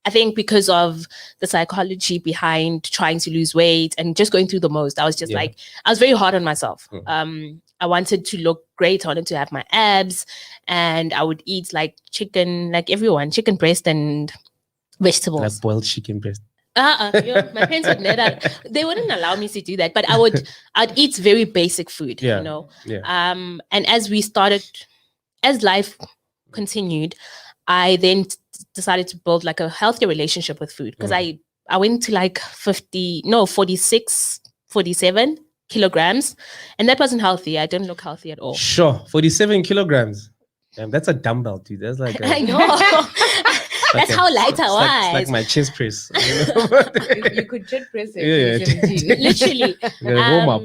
I think because of the psychology behind trying to lose weight and just going through the most, I was just I was very hard on myself. I wanted to look great. I wanted to have my abs, and I would eat like chicken, like everyone, chicken breast and vegetables. Like boiled chicken breast. My parents would never, they wouldn't allow me to do that, but I'd eat very basic food, Yeah. And as life continued, I then decided to build like a healthier relationship with food, because I went to like 47 kilograms, and that wasn't healthy. I didn't look healthy at all. Sure. 47 kilograms. That's a dumbbell, dude. That's like I know. That's how light I was. It's like my chest press. You could chest press it. Literally. Warm up.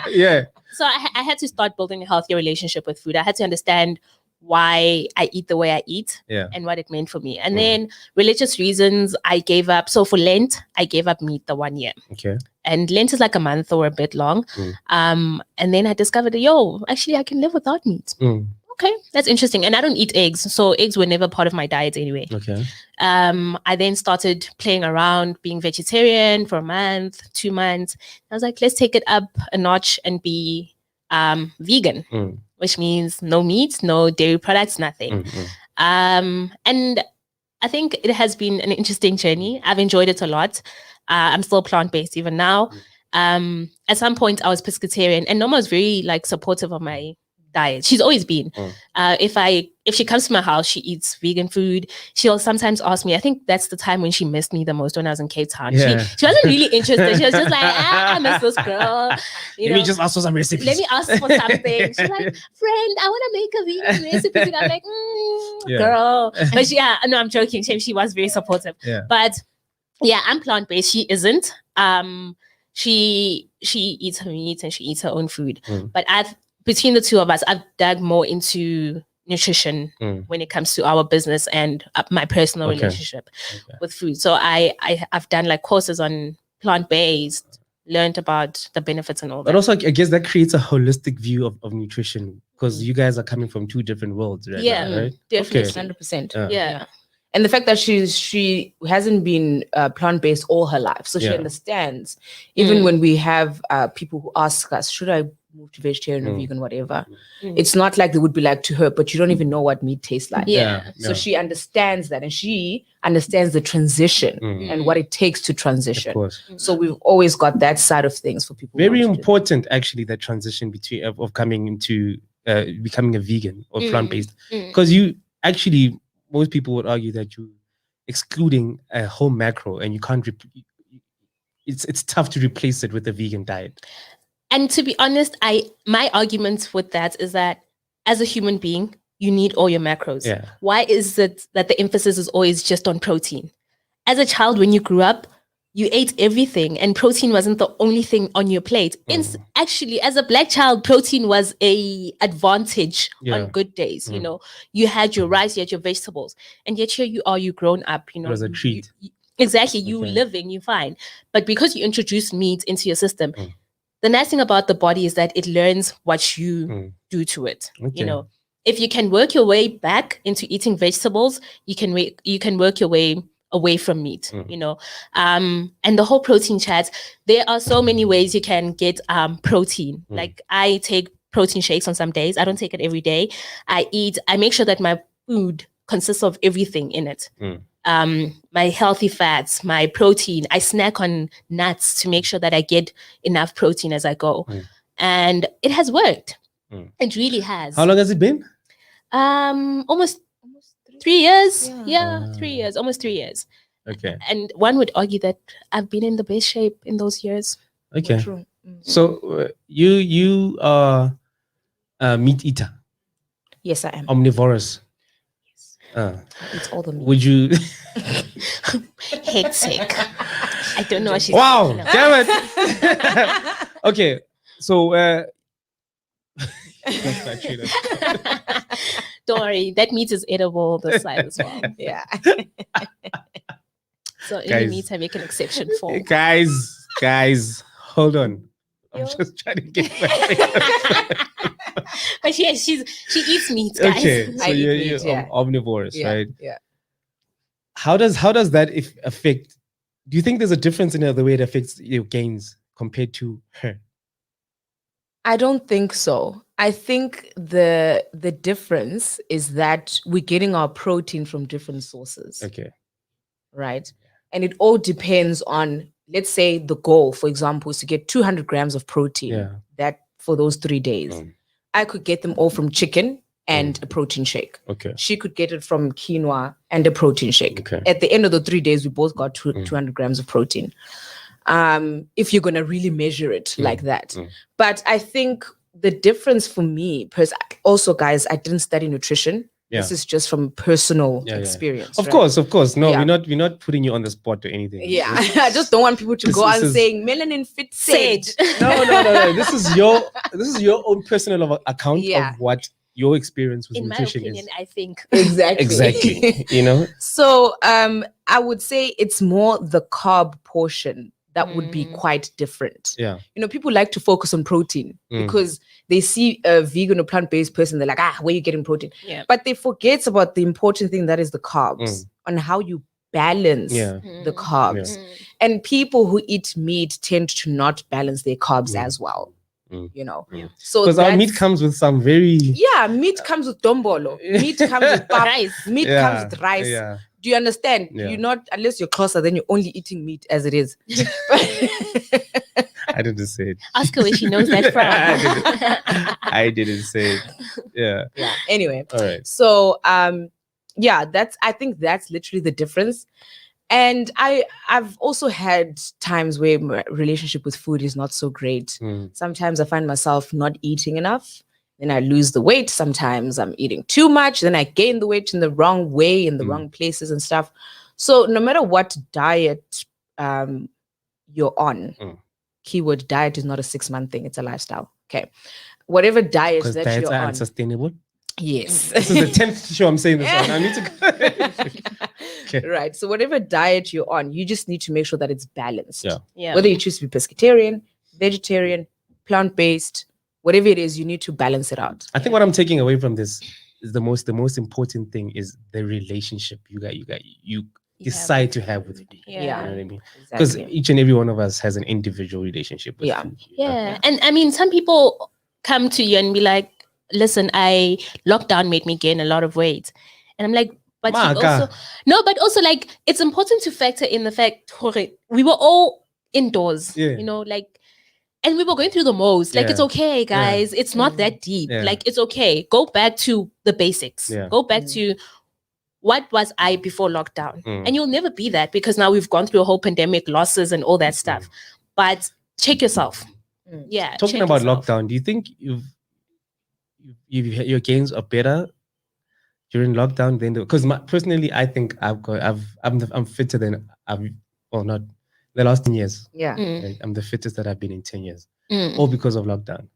Yeah. So I had to start building a healthier relationship with food. I had to understand why I eat the way I eat and what it meant for me. And then religious reasons, I gave up. So for Lent, I gave up meat the 1 year. Okay. And Lent is like a month or a bit long. And then I discovered, actually I can live without meat. Okay, that's interesting. And I don't eat eggs, so eggs were never part of my diet anyway. Okay. I then started playing around being vegetarian for a month, 2 months. I was like, let's take it up a notch and be vegan, which means no meat, no dairy products, nothing. And I think it has been an interesting journey. I've enjoyed it a lot. I'm still plant-based even now. At some point, I was pescatarian, and Norma was very supportive of my diet. She's always been. If she comes to my house, she eats vegan food. She'll sometimes ask me. I think that's the time when she missed me the most, when I was in Cape Town. Yeah. She wasn't really interested. She was just like, I miss this girl. Let me just ask for some recipes. Let me ask for something. She's like, friend, I want to make a vegan recipe. And I'm like, girl. But no, I'm joking. She was very supportive. Yeah. But I'm plant-based. She isn't. She eats her meat and she eats her own food. But between the two of us, I've dug more into nutrition when it comes to our business and my personal relationship with food. So I've done courses on plant-based, learned about the benefits and all that. But also, I guess that creates a holistic view of nutrition, because you guys are coming from two different worlds right now, right? Definitely. 100%. Yeah. And the fact that she hasn't been plant-based all her life, so she understands. Even when we have people who ask us, should I move to vegetarian or vegan, whatever, it's not like they would be like to her, but you don't even know what meat tastes like. So she understands that, and she understands the transition and what it takes to transition. Of course. So we've always got that side of things for people. Very important, actually, that transition between of coming into becoming a vegan or plant-based, because most people would argue that you're excluding a whole macro, and you can't. It's tough to replace it with a vegan diet. And to be honest, my argument with that is that as a human being, you need all your macros. Yeah. Why is it that the emphasis is always just on protein? As a child, when you grew up, you ate everything, and protein wasn't the only thing on your plate. Actually, as a black child, protein was a advantage on good days. You know, you had your rice, you had your vegetables, and yet here you are, you grown up. You know, It was a treat. Exactly, you living, you fine. But because you introduce meat into your system, the nice thing about the body is that it learns what you do to it. You know, if you can work your way back into eating vegetables, you can work your way away from meat, you know. And the whole protein chat, there are so many ways you can get protein. Like I take protein shakes on some days. I don't take it every day. I make sure that my food consists of everything in it. My healthy fats, my protein. I snack on nuts to make sure that I get enough protein as I go. And it has worked. It really has. How long has it been? Almost 3 years. Yeah, 3 years, almost 3 years. Okay. And one would argue that I've been in the best shape in those years. Okay. True. So you are a meat eater, Yes, I am. omnivorous. It's all the meat. Would you? Hectic. I don't know what she's Wow! talking about. Damn it. Okay. So. That's not true, Don't worry, that meat is edible this side as well. Yeah. So any Guys. meat I make an exception for. Guys, hold on. I'm just trying to get my But yeah, she eats meat, guys. Okay, so I eat you're meat, yeah. omnivorous, Yeah. right? Yeah. How does that affect? Do you think there's a difference in the way it affects your gains compared to her? I don't think so. I think the difference is that we're getting our protein from different sources, Okay. right? And it all depends on, let's say the goal, for example, is to get 200 grams of protein Yeah. that for those 3 days. I could get them all from chicken and a protein shake. Okay. She could get it from quinoa and a protein shake. Okay. At the end of the 3 days, we both got 200 grams of protein. If you're going to really measure it like that. But I think the difference for me, also guys, I didn't study nutrition. Yeah. This is just from personal Yeah. experience. Of right? course. No, Yeah. we're not putting you on the spot or anything. Yeah, I just don't want people to go this on is- saying melanin fit said. No. This is your own personal account Yeah. of what your experience with In my nutrition opinion, is. I think. Exactly. You know? So I would say it's more the carb portion that would be quite different. Yeah. You know, people like to focus on protein because they see a vegan or plant-based person, they're like, where are you getting protein? Yeah. But they forget about the important thing that is the carbs, on how you balance Yeah. the carbs. And people who eat meat tend to not balance their carbs as well. You know, so Because our meat that's- comes with some very meat comes with dombolo, meat comes with pap, Rice. meat comes with rice. Yeah. Do you understand? Yeah. You're not, unless you're closer, then you're only eating meat as it is. I didn't say it. Ask her where she knows that from. I didn't say it. Yeah. Yeah. Anyway, All right. so I think that's literally the difference. And I've also had times where my relationship with food is not so great. Sometimes I find myself not eating enough. Then I lose the weight. Sometimes I'm eating too much. Then I gain the weight in the wrong way, in the wrong places and stuff. So no matter what diet you're on, keyword diet is not a 6-month thing. It's a lifestyle. Okay. Whatever diet Because that diets you're are on. unsustainable. Yes. This is the 10th show I'm saying this on. I need to Okay. Right. So whatever diet you're on, you just need to make sure that it's balanced. Yeah. Yeah. Whether you choose to be pescatarian, vegetarian, plant-based, whatever it is, you need to balance it out. I think what I'm taking away from this is the most important thing is the relationship you decide to have with food. Yeah. You know what I mean? Because Exactly. each and every one of us has an individual relationship with Yeah. food. Yeah. And I mean, some people come to you and be like, listen, lockdown made me gain a lot of weight. And I'm like, but you Maka. also like, it's important to factor in the fact, we were all indoors, Yeah. you know, like, and we were going through the most. Like, Yeah. it's okay, guys. It's not that deep. Yeah. Like, it's okay. Go back to the basics. Yeah. Go back to what was I before lockdown. Mm. And you'll never be that because now we've gone through a whole pandemic, losses and all that stuff. But check yourself. Yeah. Talking check about yourself. lockdown, do you think your gains are better during lockdown, then because personally, I think I'm fitter than not the last 10 years. Yeah. Right? I'm the fittest that I've been in 10 years, all because of lockdown.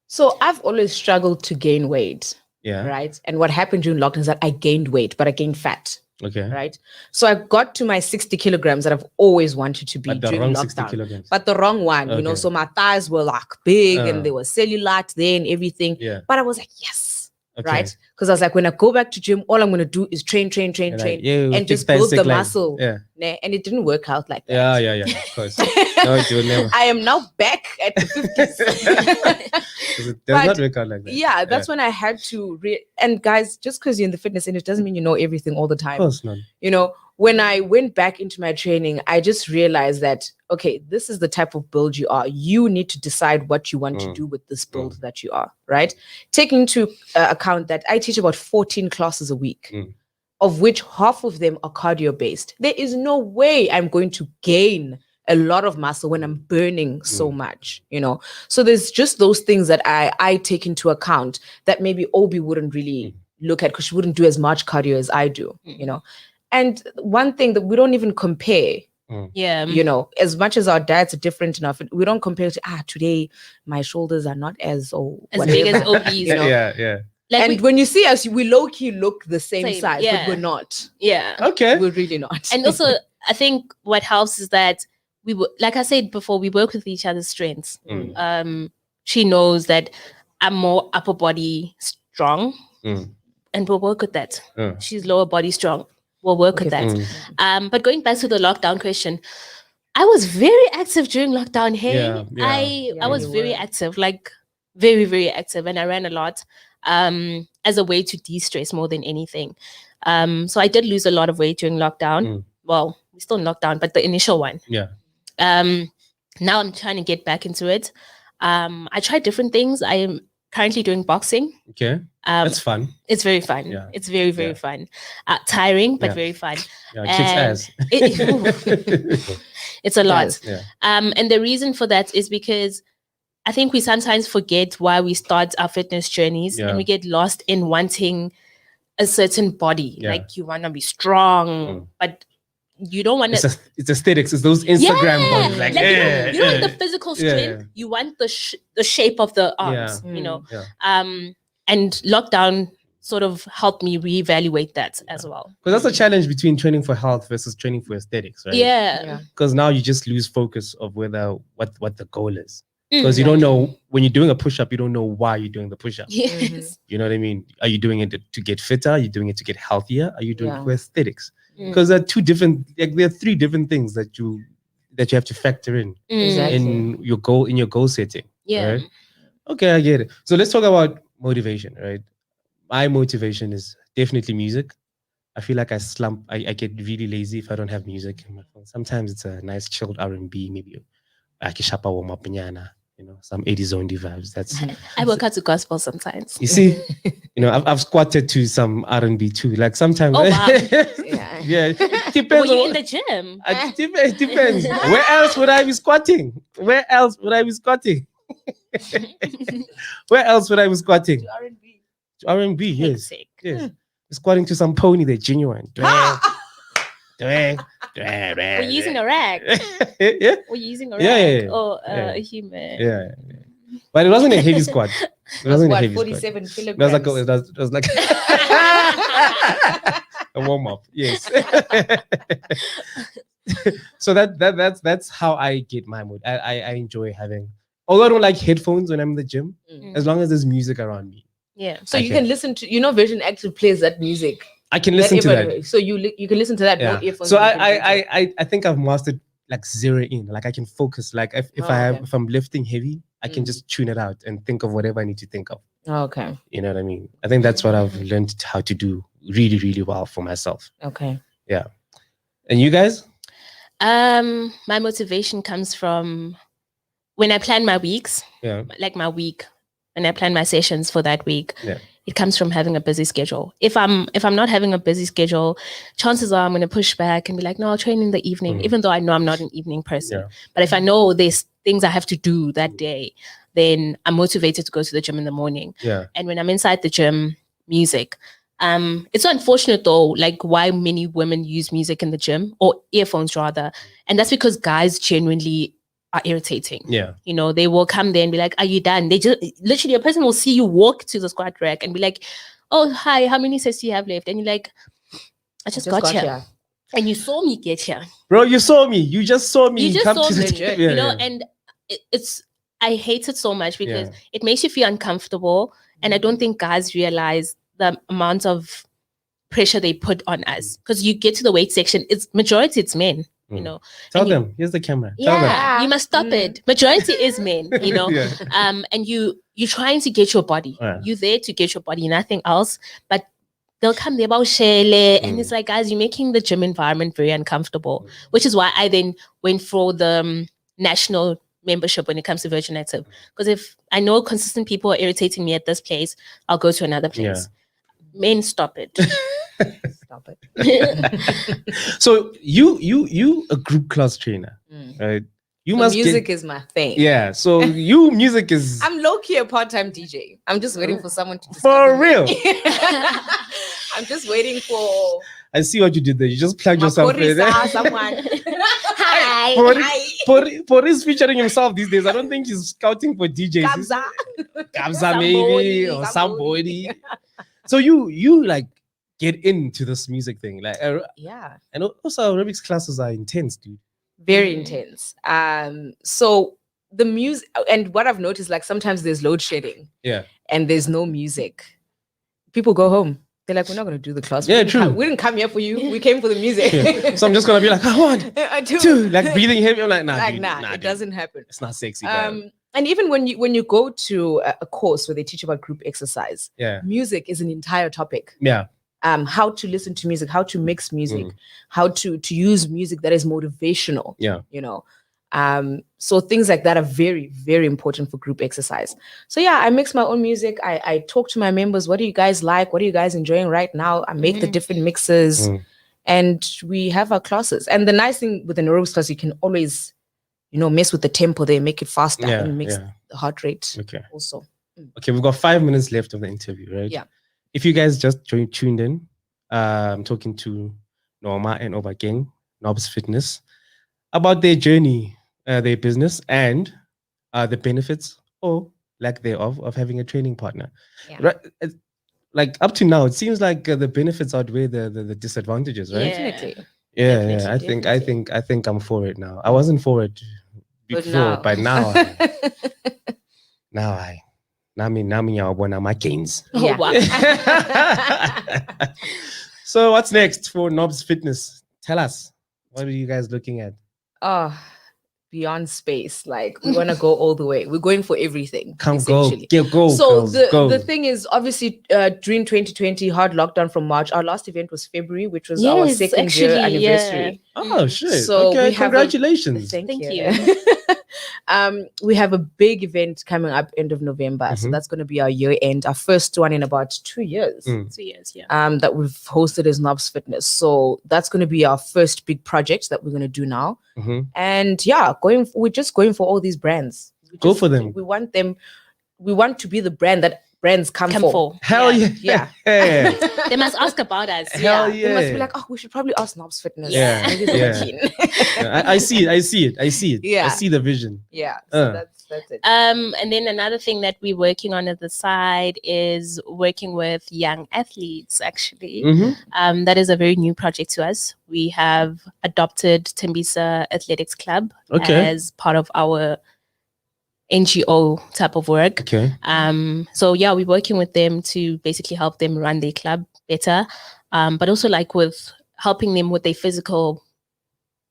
So I've always struggled to gain weight. Yeah. Right. And what happened during lockdown is that I gained weight, but I gained fat. Okay. Right. So I got to my 60 kilograms that I've always wanted to be But the during wrong lockdown. 60 kilograms. But the wrong one, you know. Okay. So my thighs were like big and there was cellulite there and everything. Yeah. But I was like, yes. Okay. Right. Because I was like, when I go back to gym, all I'm going to do is train, and just build the muscle. Yeah. And it didn't work out like that. Yeah. Of course. No, it will never. I am now back at the 50s. It does not work out like that. Yeah, that's when I had to and guys, just because you're in the fitness industry doesn't mean you know everything all the time. Of course not. You know, when I went back into my training, I just realized that, okay, this is the type of build you are. You need to decide what you want to do with this build that you are, right? Taking into account that I teach about 14 classes a week, of which half of them are cardio-based. There is no way I'm going to gain a lot of muscle when I'm burning so much, you know? So there's just those things that I take into account that maybe Obi wouldn't really look at because she wouldn't do as much cardio as I do, you know? And one thing that we don't even compare, you know, as much as our diets are different enough, we don't compare to, today my shoulders are not as big as OB's. You know? Yeah. Like and when you see us, we low-key look the same size, but we're not. Yeah. Okay. We're really not. And also, I think what helps is that like I said before, we work with each other's strengths. She knows that I'm more upper body strong, and we'll work with that. She's lower body strong. We'll work with that. But going back to the lockdown question, I was very active during lockdown. Hey, I was very active, like very, very active, and I ran a lot as a way to de-stress more than anything. So I did lose a lot of weight during lockdown. Well, we're still in lockdown, but the initial one. Yeah. Now I'm trying to get back into it. I tried different things. I am currently doing boxing. Okay. That's fun. It's very fun. Yeah. It's very, very fun. Tiring, but very fun. Yeah, kicks ass. It's a lot. Yeah. And the reason for that is because I think we sometimes forget why we start our fitness journeys and we get lost in wanting a certain body. Like you want to be strong, but you don't want to. It's aesthetics. It's those Instagram bodies. Like you don't want the physical strength. You want the shape of the arms. You know. And lockdown sort of helped me reevaluate that as well. Because that's a challenge between training for health versus training for aesthetics, right? Yeah. Because now you just lose focus of what the goal is. Because you don't know, when you're doing a push-up, you don't know why you're doing the push-up. Yes. You know what I mean? Are you doing it to get fitter? Are you doing it to get healthier? Are you doing it for aesthetics? Because there are there are three different things that you have to factor in in your goal setting. Yeah. Right? Okay, I get it. So let's talk about motivation, right? My motivation is definitely music. I feel like I slump. I get really lazy if I don't have music in my phone. Sometimes it's a nice chilled R&B, maybe Akishapa or Mapinyana, some 80s only vibes. That's I work out to gospel sometimes. You see, I've squatted to some R&B too. Like sometimes. Oh wow. Yeah. Depends. Were you in the gym? It depends. Where else would I be squatting? Where else would I be squatting? R&B, yes. Yes. Squatting to some pony, they're genuine. We're using a rack. Yeah. We're using a rack or a human. Yeah. But it wasn't a heavy squat. It wasn't a heavy 47 squat. kilograms. It was like a warm up. Yes. So that's how I get my mood. I enjoy having, although I don't like headphones when I'm in the gym, as long as there's music around me. Yeah. So you can listen to, Vision Active plays that music. I can listen to that. So you can listen to that. Yeah. So I think I've mastered like zero in. Like I can focus. Like if I'm lifting heavy, I can just tune it out and think of whatever I need to think of. Okay. You know what I mean? I think that's what I've learned how to do really, really well for myself. Okay. Yeah. And you guys? My motivation comes from when I plan my weeks. Yeah. Like my week, when I plan my sessions for that week. Yeah. It comes from having a busy schedule. If I'm not having a busy schedule, chances are I'm going to push back and be like, no, I'll train in the evening, even though I know I'm not an evening person. Yeah. But if I know there's things I have to do that day, then I'm motivated to go to the gym in the morning. Yeah. And when I'm inside the gym, music. It's so unfortunate though, like why many women use music in the gym or earphones rather. And that's because guys genuinely are irritating. Yeah. You know, they will come there and be like, are you done? They just literally a person will see you walk to the squat rack and be like, oh, hi, how many sets do you have left? And you're like, I just got here. And you saw me get here. Bro, you saw me. You just saw me. You just come saw to me, the you know, and I hate it so much because it makes you feel uncomfortable. And I don't think guys realize the amount of pressure they put on us. Because you get to the weight section, it's men, you know. Tell them, here's the camera. Yeah, Tell them. you must stop it. Majority is men, you know. Yeah. And you're trying to get your body. Yeah. You're there to get your body, nothing else. But they'll come there about shele, and it's like, guys, you're making the gym environment very uncomfortable. Which is why I then went for the national membership when it comes to Virgin Active. Because if I know consistent people are irritating me at this place, I'll go to another place. Men, stop it. Stop it. So you a group class trainer, right? You must music is my thing. Yeah. So music is. I'm low-key a part-time DJ. I'm just waiting for someone to for real. I'm just waiting for. I see what you did there. You just plugged yourself in there. Someone. Hi. Boris featuring himself these days. I don't think he's scouting for DJs. Kabza maybe or somebody. So you like get into this music thing, like yeah. And also aerobics classes are intense, dude. Very intense. So the music, and what I've noticed, like sometimes there's load shedding. Yeah. And there's no music. People go home. They're like, we're not going to do the class. Yeah, true. We didn't come here for you. We came for the music. Yeah. So I'm just going to be like, I want to, like breathing heavy. I'm like, nah, dude, it dude. doesn't happen. It's not sexy. Man. And even when you go to a course where they teach about group exercise, music is an entire topic. Yeah. How to listen to music, how to mix music, how to use music that is motivational. Yeah. You know. So things like that are very, very important for group exercise. So yeah, I mix my own music. I talk to my members. What do you guys like? What are you guys enjoying right now? I make the different mixes and we have our classes. And the nice thing with the aerobics class, you can always, mess with the tempo there, make it faster and mix the heart rate also. Okay, we've got 5 minutes left of the interview, right? Yeah. If you guys just tuned in, I'm talking to Norma and OB again, Nob's Fitness, about their journey, their business, and the benefits or lack thereof of having a training partner. Yeah. Right? Like up to now, it seems like the benefits outweigh the disadvantages, right? Definitely. Yeah, I think I'm for it now. I wasn't for it before, but now, now I want my gains. Yeah. Wow. So what's next for Nob's Fitness? Tell us. What are you guys looking at? Oh, beyond space. Like we want to go all the way. We're going for everything. Go. So girls, the thing is, obviously, during 2020, hard lockdown from March. Our last event was February, which was our second year anniversary. Yeah. Oh shit! So okay, we have congratulations. Thank you. We have a big event coming up end of November. So that's going to be our year end, our first one in about 2 years. 2 years, yeah. That we've hosted as Nob's Fitness. So that's going to be our first big project that we're going to do now. And yeah, we're just going for all these brands. Go for them. We want them. We want to be the brand that brands come for. Hell yeah. They must ask about us. Hell They must be like, oh, we should probably ask Nob's Fitness. Yeah. Maybe they're keen. I see it. Yeah. I see the vision. Yeah. So that's it. And then another thing that we're working on at the side is working with young athletes, actually. That is a very new project to us. We have adopted Tembisa Athletics Club as part of our NGO type of work. Okay. So yeah, we're working with them to basically help them run their club better, but also like with helping them with their physical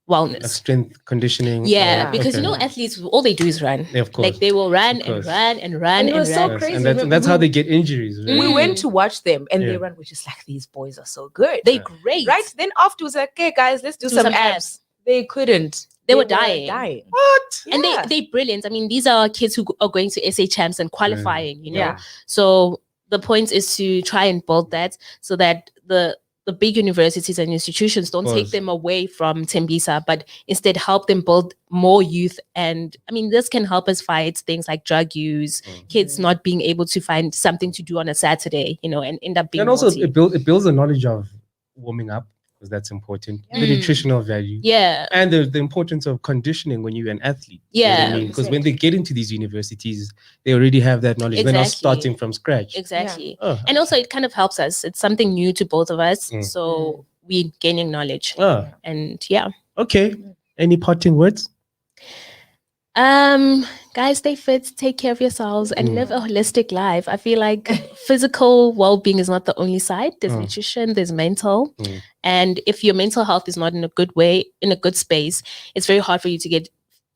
wellness, like strength conditioning. Yeah, because athletes, all they do is run. Yeah, of course. Like they will run and run and run and and so run. crazy. And that's how they get injuries. Right? We went to watch them and they run. We're just like, these boys are so good. They're great, right? Then afterwards, like, okay, guys, let's do some abs. They couldn't. They were dying. What? And they're brilliant. I mean, these are kids who are going to SA champs and qualifying, So the point is to try and build that so that the the big universities and institutions don't take them away from Tembisa, but instead help them build more youth. And I mean, this can help us fight things like drug use, kids not being able to find something to do on a Saturday, you know, and end up being And also, naughty. it builds the knowledge of warming up, because that's important. The nutritional value. Yeah. And the importance of conditioning when you're an athlete. Yeah. You know what I mean? Because when they get into these universities, they already have that knowledge. They're not starting from scratch. Exactly. Yeah. And also, it kind of helps us. It's something new to both of us. So we're gaining knowledge. And yeah. Okay. Any parting words? Guys, stay fit, take care of yourselves, and live a holistic life. I feel like physical well-being is not the only side. There's nutrition, there's mental. And if your mental health is not in a good way, in a good space, it's very hard for you to get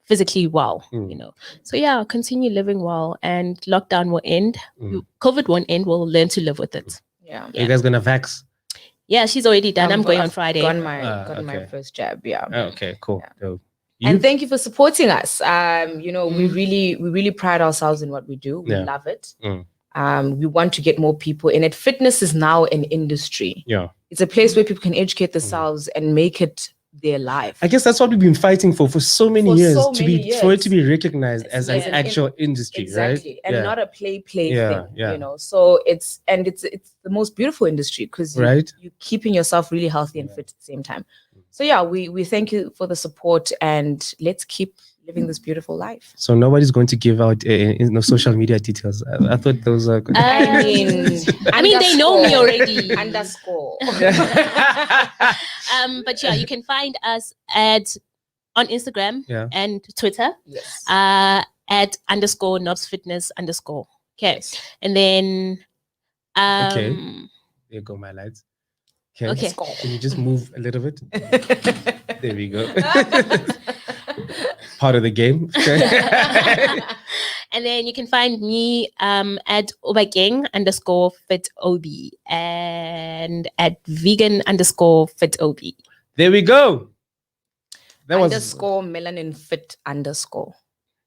physically well, you know. So yeah, continue living well, and lockdown will end. COVID won't end. We'll learn to live with it. Yeah. Are you guys gonna vax? Yeah, she's already done. I'm going on Friday. Got my first jab. Yeah. Okay, cool. Yeah. So, and thank you for supporting us. You know, we really pride ourselves in what we do. We love it. We want to get more people in it. Fitness is now an industry. Yeah. It's a place where people can educate themselves and make it their life. I guess that's what we've been fighting for so many years, for it to be recognized as an actual industry, exactly. Right? And not a play thing, yeah. you know. So it's the most beautiful industry, because you're keeping yourself really healthy and fit at the same time. So yeah, we thank you for the support, and let's keep living this beautiful life. So nobody's going to give out social media details. I thought those are good. I mean, they know me already. Underscore. But yeah, you can find us on Instagram and Twitter. Yes. At _NobsFitness_. Okay. And then okay. There you go, my lads. Okay. Can you just move a little bit? There we go. Part of the game. And then you can find me at obageng_fitob and at vegan_fitob. There we go. That _ melanin fit _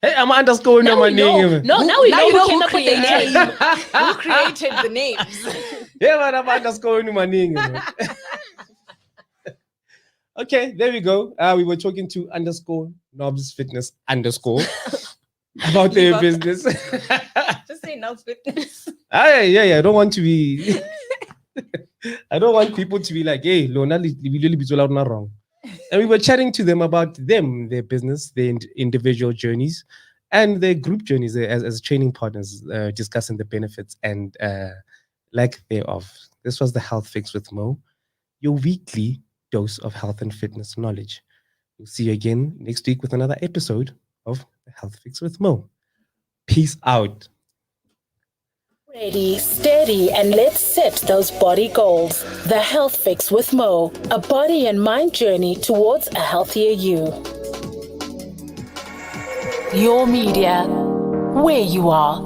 Hey, I'm underscore now my name. No, now we know who came up with the name. Who created the names? Yeah, man, I'm underscore my name. Okay, there we go. We were talking to _NobsFitness_ about their business. Just say Nobs Fitness. Yeah. I don't want to be. I don't want people to be like, hey, Lona, we really be so loud, not wrong. And we were chatting to them about their business, their individual journeys, and their group journeys as training partners, discussing the benefits and lack thereof. This was the Health Fix with Mo, your weekly dose of health and fitness knowledge. We'll see you again next week with another episode of the Health Fix with Mo. Peace out. Ready, steady, and let's set those body goals. The Health Fix with Mo, a body and mind journey towards a healthier you. Your media, where you are.